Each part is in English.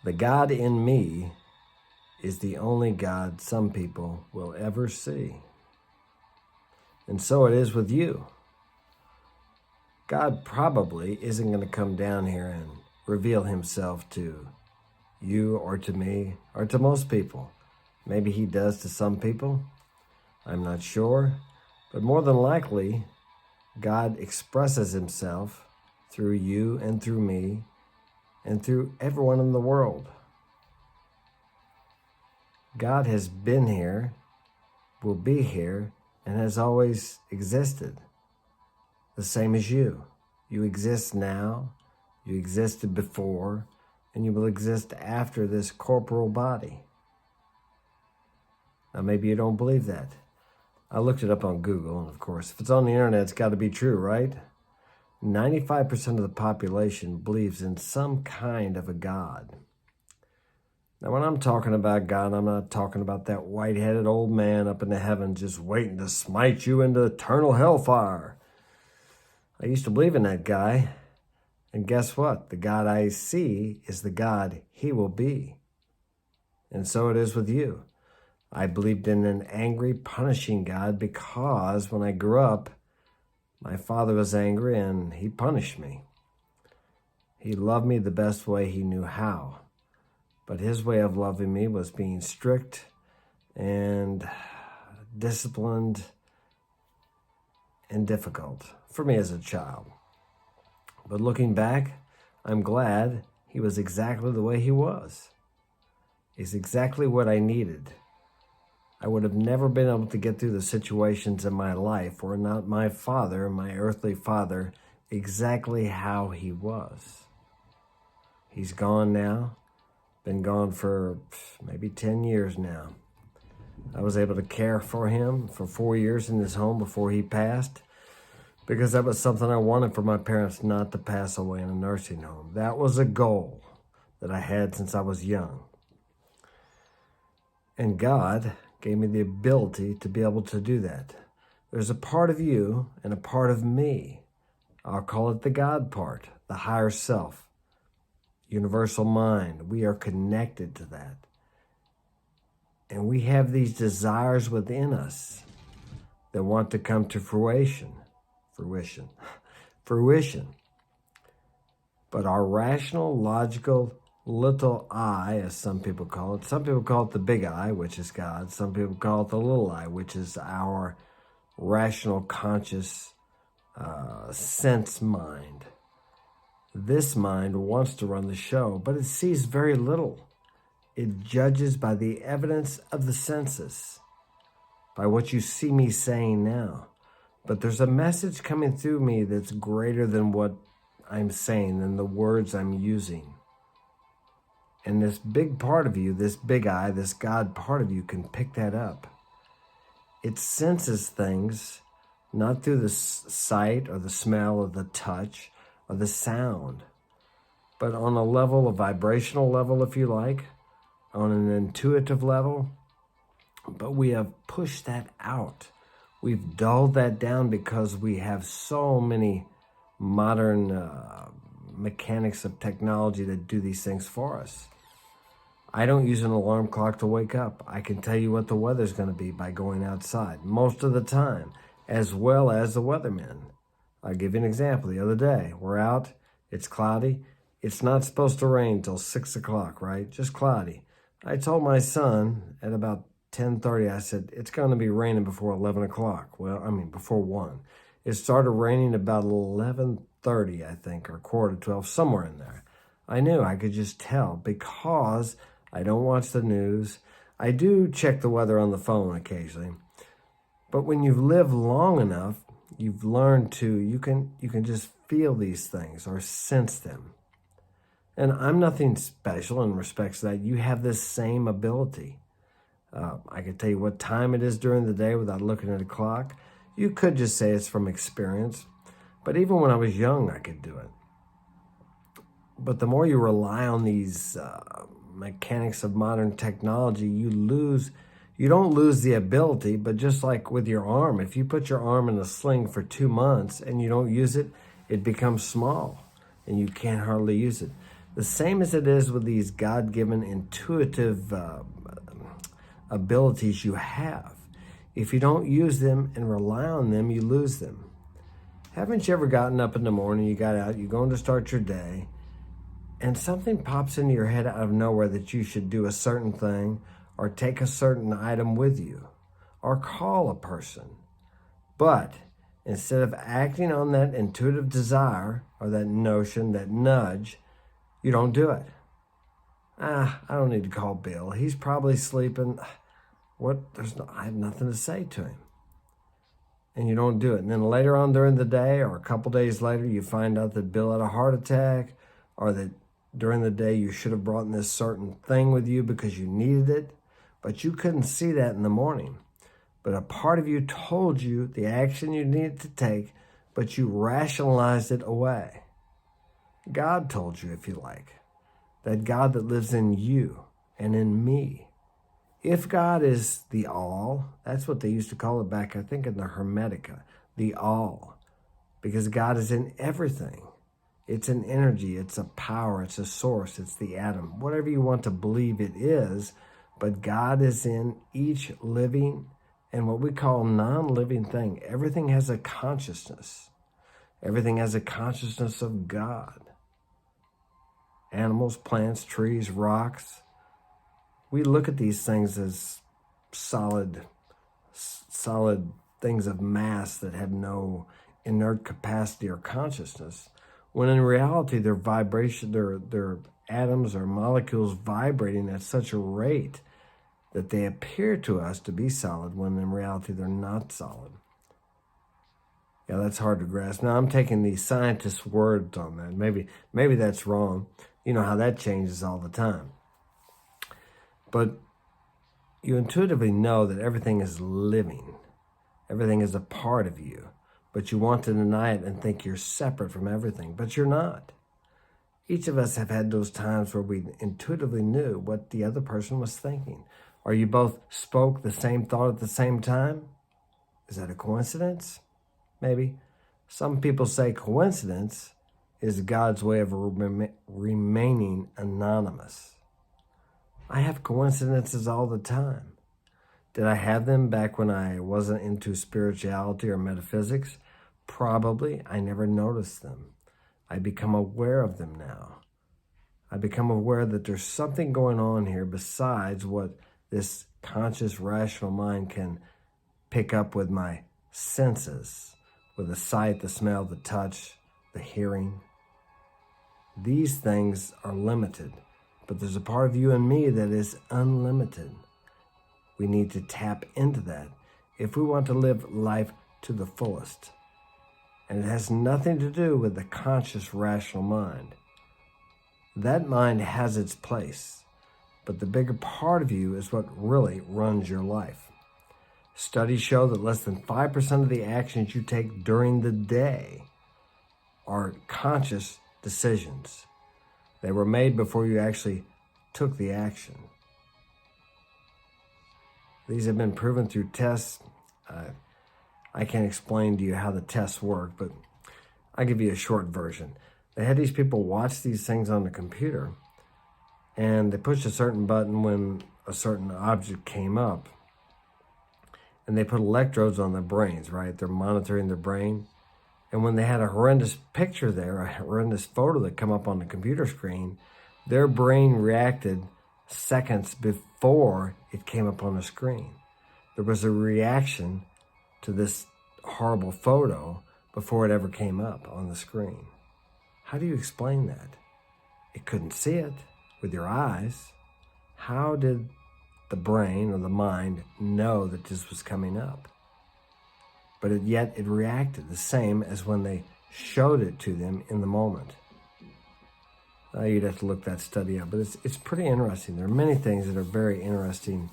The God in me is the only God some people will ever see. And so it is with you. God probably isn't going to come down here and reveal himself to you or to me or to most people. Maybe he does to some people. I'm not sure. But more than likely, God expresses himself through you and through me and through everyone in the world. God has been here, will be here, and has always existed. The same as you. You exist now, you existed before, and you will exist after this corporal body. Now, maybe you don't believe that. I looked it up on Google, and of course, if it's on the internet, it's got to be true, right? 95% of the population believes in some kind of a God. Now, when I'm talking about God, I'm not talking about that white-headed old man up in the heavens just waiting to smite you into eternal hellfire. I used to believe in that guy, and guess what? The God I see is the God he will be. And so it is with you. I believed in an angry, punishing God because when I grew up, my father was angry and he punished me. He loved me the best way he knew how. But his way of loving me was being strict and disciplined and difficult for me as a child. But looking back, I'm glad he was exactly the way he was. He's exactly what I needed. I would have never been able to get through the situations in my life were not my father, my earthly father, exactly how he was. He's gone now, been gone for maybe 10 years now. I was able to care for him for 4 years in his home before he passed because that was something I wanted for my parents not to pass away in a nursing home. That was a goal that I had since I was young. And God gave me the ability to be able to do that. There's a part of you and a part of me. I'll call it the God part, the higher self, universal mind. We are connected to that. And we have these desires within us that want to come to fruition. But our rational, logical, little I, as some people call it the big I, which is God. Some people call it the little I, which is our rational, conscious sense mind. This mind wants to run the show, but it sees very little. It judges by the evidence of the senses, by what you see me saying now. But there's a message coming through me that's greater than what I'm saying, than the words I'm using. And this big part of you, this big I, this God part of you can pick that up. It senses things, not through the sight or the smell or the touch or the sound, but on a level, a vibrational level, if you like, on an intuitive level. But we have pushed that out. We've dulled that down because we have so many modern mechanics of technology that do these things for us. I don't use an alarm clock to wake up. I can tell you what the weather's going to be by going outside most of the time, as well as the weathermen. I'll give you an example. The other day, we're out, it's cloudy. It's not supposed to rain till 6 o'clock, right? Just cloudy. I told my son at about 10:30, I said, it's going to be raining before 11 o'clock. Before 1. It started raining about 11:30, I think, or 11:45, somewhere in there. I knew, I could just tell because I don't watch the news. I do check the weather on the phone occasionally. But when you've lived long enough, you've learned to, you can just feel these things or sense them. And I'm nothing special in respects to that. You have this same ability. I can tell you what time it is during the day without looking at a clock. You could just say it's from experience. But even when I was young, I could do it. But the more you rely on these mechanics of modern technology, you don't lose the ability, but just like with your arm, if you put your arm in a sling for 2 months and you don't use it, it becomes small and you can't hardly use it. The same as it is with these God-given intuitive abilities you have. If you don't use them and rely on them, you lose them. Haven't you ever gotten up in the morning, you got out, you're going to start your day, and something pops into your head out of nowhere that you should do a certain thing, or take a certain item with you, or call a person. But instead of acting on that intuitive desire, or that notion, that nudge, you don't do it. I don't need to call Bill. He's probably sleeping. I have nothing to say to him. And you don't do it. And then later on during the day, or a couple days later, you find out that Bill had a heart attack, or that during the day you should have brought in this certain thing with you because you needed it, but you couldn't see that in the morning. But a part of you told you the action you needed to take, but you rationalized it away. God told you, if you like, that God that lives in you and in me. If God is the all, that's what they used to call it back, I think, in the Hermetica, the all, because God is in everything. It's an energy, it's a power, it's a source, it's the atom, whatever you want to believe it is, but God is in each living and what we call non-living thing. Everything has a consciousness. Everything has a consciousness of God. Animals, plants, trees, rocks. We look at these things as solid things of mass that have no inert capacity or consciousness, when in reality they're vibration, they're atoms or molecules vibrating at such a rate that they appear to us to be solid, when in reality they're not solid. Yeah, that's hard to grasp. Now, I'm taking the scientists' words on that. Maybe that's wrong. You know how that changes all the time. But you intuitively know that everything is living. Everything is a part of you. But you want to deny it and think you're separate from everything. But you're not. Each of us have had those times where we intuitively knew what the other person was thinking. Or you both spoke the same thought at the same time. Is that a coincidence? Maybe. Some people say coincidence is God's way of remaining anonymous. I have coincidences all the time. Did I have them back when I wasn't into spirituality or metaphysics? Probably. I never noticed them. I become aware of them now. I become aware that there's something going on here besides what this conscious, rational mind can pick up with my senses, with the sight, the smell, the touch, the hearing. These things are limited, but there's a part of you and me that is unlimited. We need to tap into that if we want to live life to the fullest. And it has nothing to do with the conscious, rational mind. That mind has its place, but the bigger part of you is what really runs your life. Studies show that less than 5% of the actions you take during the day are conscious decisions. They were made before you actually took the action. These have been proven through tests. I can't explain to you how the tests work, but I'll give you a short version. They had these people watch these things on the computer, and they pushed a certain button when a certain object came up, and they put electrodes on their brains, right? They're monitoring their brain. And when they had a horrendous picture there, a horrendous photo that come up on the computer screen, their brain reacted seconds before it came up on the screen. There was a reaction to this horrible photo before it ever came up on the screen. How do you explain that? It couldn't see it with your eyes. How did the brain or the mind know that this was coming up? But yet it reacted the same as when they showed it to them in the moment. You'd have to look that study up, but it's pretty interesting. There are many things that are very interesting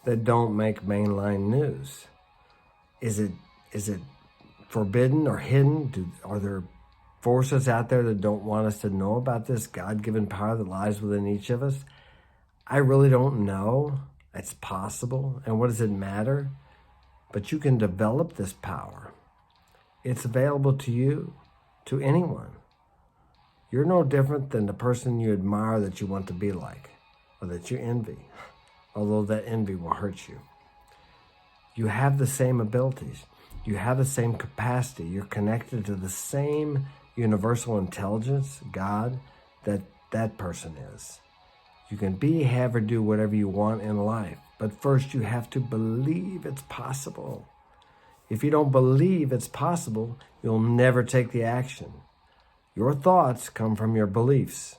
that don't make mainline news. Is it forbidden or hidden? Are there forces out there that don't want us to know about this God-given power that lies within each of us? I really don't know. It's possible. And what does it matter? But you can develop this power. It's available to you, to anyone. You're no different than the person you admire that you want to be like, or that you envy, although that envy will hurt you. You have the same abilities. You have the same capacity. You're connected to the same universal intelligence, God, that person is. You can be, have, or do whatever you want in life. But first, you have to believe it's possible. If you don't believe it's possible, you'll never take the action. Your thoughts come from your beliefs,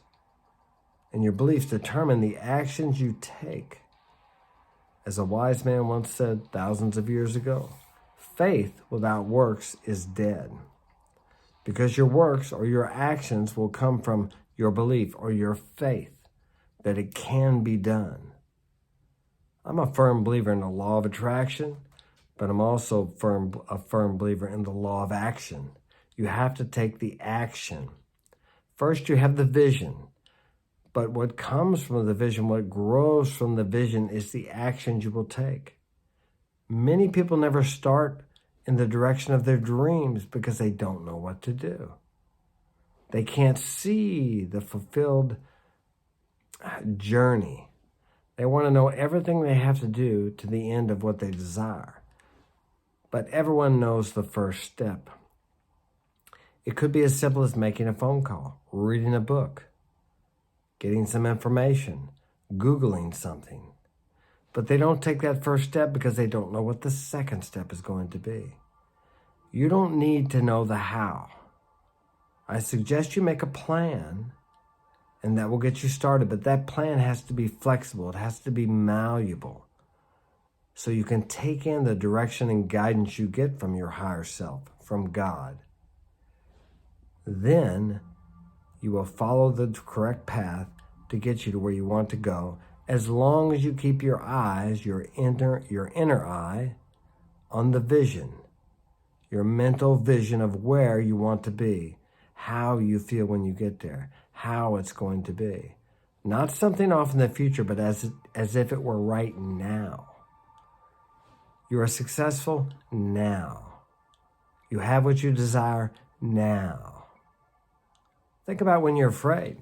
and your beliefs determine the actions you take. As a wise man once said thousands of years ago, faith without works is dead. Because your works or your actions will come from your belief or your faith that it can be done. I'm a firm believer in the law of attraction, but I'm also a firm believer in the law of action. You have to take the action. First, you have the vision. But what comes from the vision, what grows from the vision, is the actions you will take. Many people never start in the direction of their dreams because they don't know what to do. They can't see the fulfilled journey. They want to know everything they have to do to the end of what they desire. But everyone knows the first step. It could be as simple as making a phone call, reading a book, getting some information, Googling something. But they don't take that first step because they don't know what the second step is going to be. You don't need to know the how. I suggest you make a plan, and that will get you started. But that plan has to be flexible. It has to be malleable, so you can take in the direction and guidance you get from your higher self, from God. Then you will follow the correct path to get you to where you want to go, as long as you keep your eyes, your inner eye, on the vision, your mental vision of where you want to be, how you feel when you get there, how it's going to be. Not something off in the future, but as if it were right now. You are successful now. You have what you desire now. Think about when you're afraid.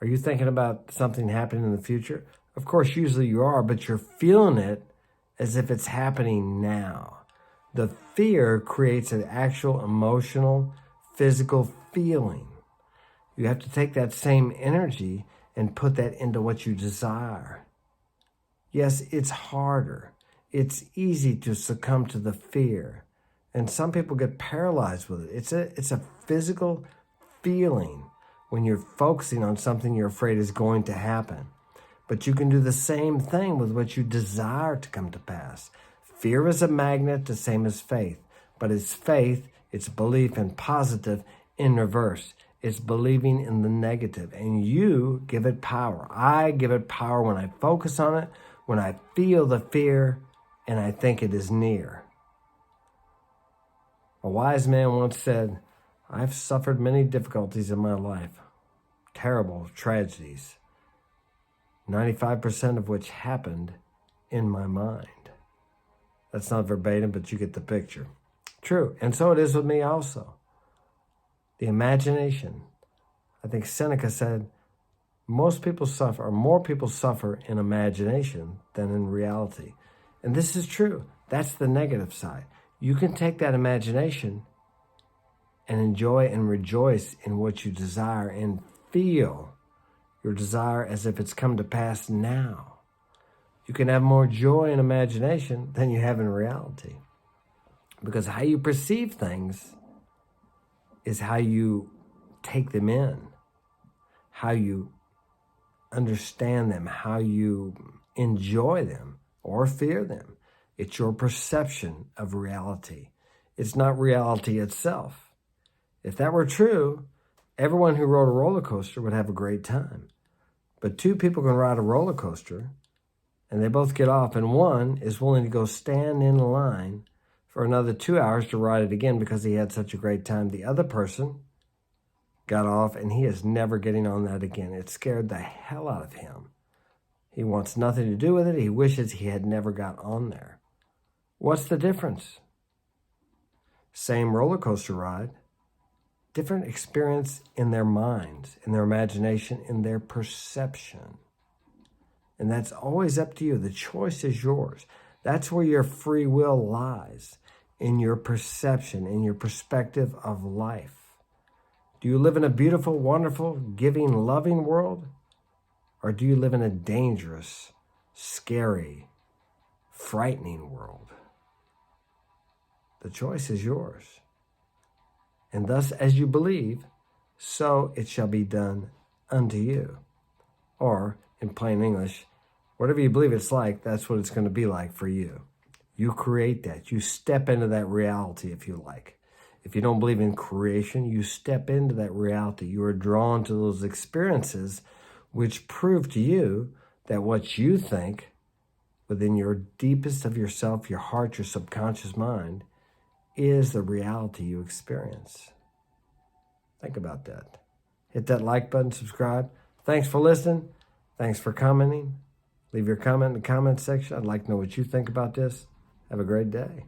Are you thinking about something happening in the future? Of course, usually you are, but you're feeling it as if it's happening now. The fear creates an actual emotional, physical feeling. You have to take that same energy and put that into what you desire. Yes, it's harder. It's easy to succumb to the fear. And some people get paralyzed with it. It's a physical feeling when you're focusing on something you're afraid is going to happen. But you can do the same thing with what you desire to come to pass. Fear is a magnet, the same as faith. But it's faith, it's belief in positive in reverse. It's believing in the negative. And you give it power. I give it power when I focus on it, when I feel the fear, and I think it is near. A wise man once said, I've suffered many difficulties in my life, terrible tragedies, 95% of which happened in my mind. That's not verbatim, but you get the picture. True, and so it is with me also. The imagination. I think Seneca said, more people suffer in imagination than in reality. And this is true. That's the negative side. You can take that imagination and enjoy and rejoice in what you desire and feel your desire as if it's come to pass now. You can have more joy in imagination than you have in reality. Because how you perceive things is how you take them in, how you understand them, how you enjoy them or fear them. It's your perception of reality. It's not reality itself. If that were true, everyone who rode a roller coaster would have a great time. But two people can ride a roller coaster, and they both get off, and one is willing to go stand in line for another 2 hours to ride it again because he had such a great time. The other person got off, and he is never getting on that again. It scared the hell out of him. He wants nothing to do with it. He wishes he had never got on there. What's the difference? Same roller coaster ride, different experience in their minds, in their imagination, in their perception. And that's always up to you. The choice is yours. That's where your free will lies, in your perception, in your perspective of life. Do you live in a beautiful, wonderful, giving, loving world? Or do you live in a dangerous, scary, frightening world? The choice is yours. And thus, as you believe, so it shall be done unto you. Or, in plain English, whatever you believe it's like, that's what it's going to be like for you. You create that. You step into that reality, if you like. If you don't believe in creation, you step into that reality. You are drawn to those experiences which prove to you that what you think within your deepest of yourself, your heart, your subconscious mind, is the reality you experience. Think about that. Hit that like button, subscribe. Thanks for listening. Thanks for commenting. Leave your comment in the comment section. I'd like to know what you think about this. Have a great day.